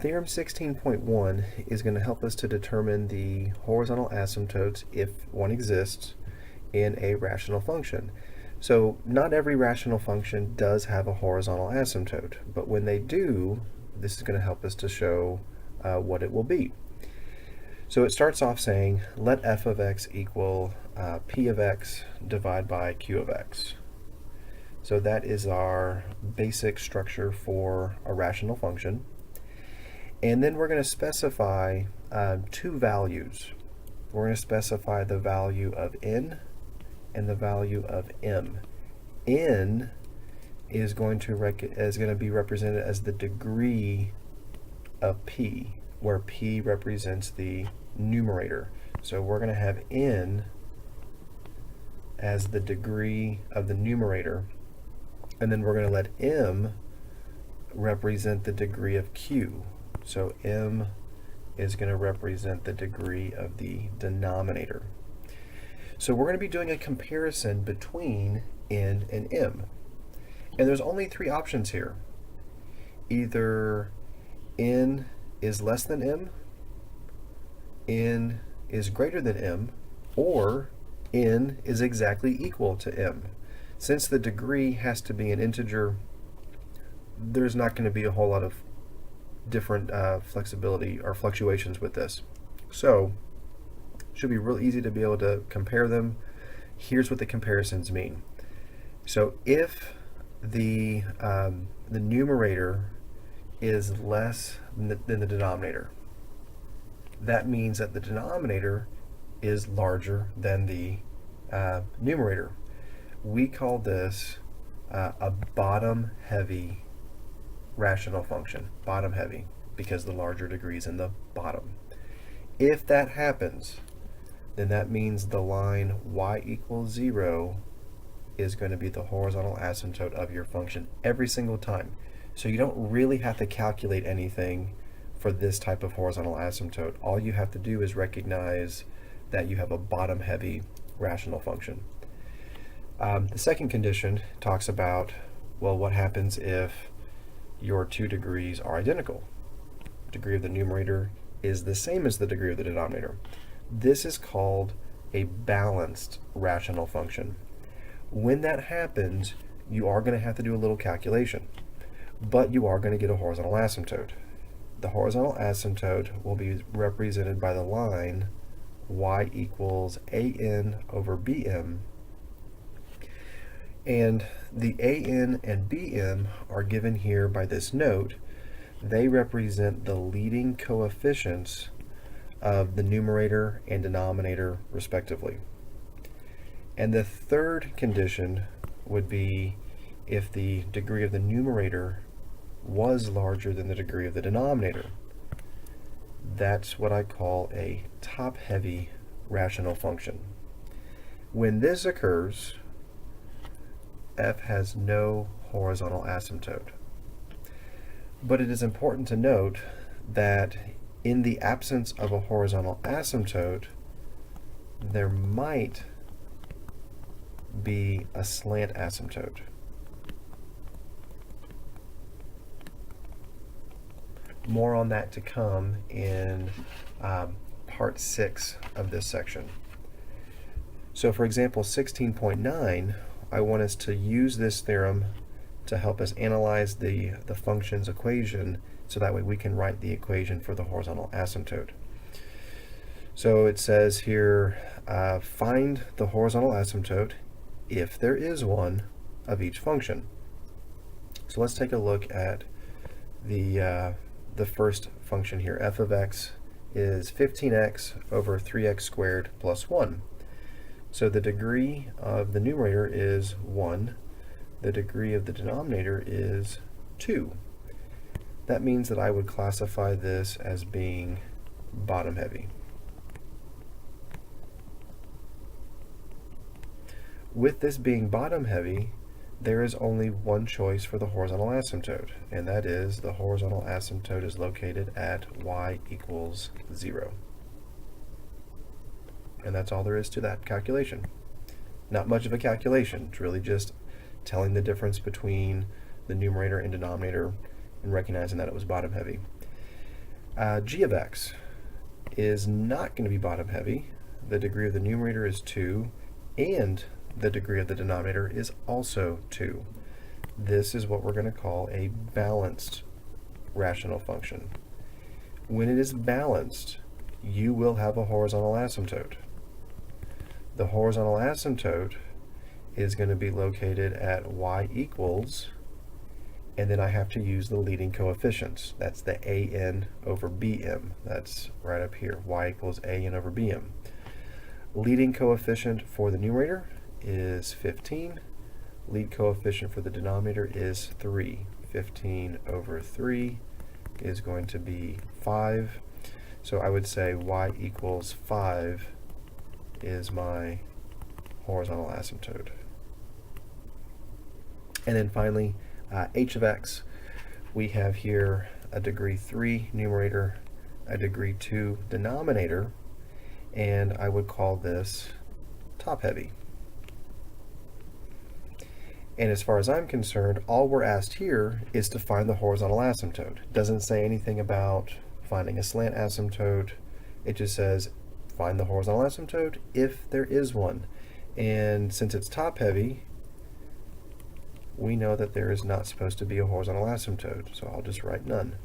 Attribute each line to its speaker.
Speaker 1: Theorem 16.1 is going to help us to determine the horizontal asymptotes, if one exists, in a rational function. So not every rational function does have a horizontal asymptote, but when they do, this is going to help us to show what it will be. So it starts off saying, let f of x equal p of x divided by q of x. So that is our basic structure for a rational function. And then we're going to specify two values. We're going to specify the value of n and the value of m. N is going to be represented as the degree of p, where p represents the numerator. So we're going to have n as the degree of the numerator, and then we're going to let m represent the degree of q. So m is going to represent the degree of the denominator. So we're going to be doing a comparison between n and m. And there's only three options here. Either n is less than m, n is greater than m, or n is exactly equal to m. Since the degree has to be an integer, there's not going to be a whole lot of different flexibility or fluctuations with this. So it should be real easy to be able to compare them. Here's what the comparisons mean. So if the numerator is less than the denominator, that means that the denominator is larger than the numerator. We call this a bottom-heavy rational function, bottom heavy, because the larger degree is in the bottom. If that happens, then that means the line y equals 0 is going to be the horizontal asymptote of your function every single time. So you don't really have to calculate anything for this type of horizontal asymptote. All you have to do is recognize that you have a bottom heavy rational function. The second condition talks about, well, what happens if your two degrees are identical? The degree of the numerator is the same as the degree of the denominator. This is called a balanced rational function. When that happens, you are going to have to do a little calculation, but you are going to get a horizontal asymptote. The horizontal asymptote will be represented by the line y equals an over bm. And the an and bm are given here by this note. They represent the leading coefficients of the numerator and denominator respectively. And the third condition would be if the degree of the numerator was larger than the degree of the denominator. That's what I call a top-heavy rational function. When this occurs, f has no horizontal asymptote. But it is important to note that in the absence of a horizontal asymptote, there might be a slant asymptote. More on that to come in part 6 of this section. So for example, 16.9, I want us to use this theorem to help us analyze the function's equation, so that way we can write the equation for the horizontal asymptote. So it says here, find the horizontal asymptote, if there is one, of each function. So let's take a look at the first function here. F of x is 15x over 3x squared plus 1. So the degree of the numerator is 1. The degree of the denominator is 2. That means that I would classify this as being bottom heavy. With this being bottom heavy, there is only one choice for the horizontal asymptote, and that is the horizontal asymptote is located at y equals 0. And that's all there is to that calculation. Not much of a calculation. It's really just telling the difference between the numerator and denominator and recognizing that it was bottom heavy. G of x is not going to be bottom heavy. The degree of the numerator is 2, and the degree of the denominator is also 2. This is what we're going to call a balanced rational function. When it is balanced, you will have a horizontal asymptote. The horizontal asymptote is going to be located at y equals, and then I have to use the leading coefficients. That's the an over bm. That's right up here, y equals an over bm. Leading coefficient for the numerator is 15. Lead coefficient for the denominator is 3. 15 over 3 is going to be 5. So I would say y equals 5 is my horizontal asymptote. And then finally, h of x, we have here a degree 3 numerator, a degree 2 denominator, and I would call this top heavy. And as far as I'm concerned, all we're asked here is to find the horizontal asymptote. It doesn't say anything about finding a slant asymptote. It just says find the horizontal asymptote if there is one. And since it's top heavy, we know that there is not supposed to be a horizontal asymptote, so I'll just write none.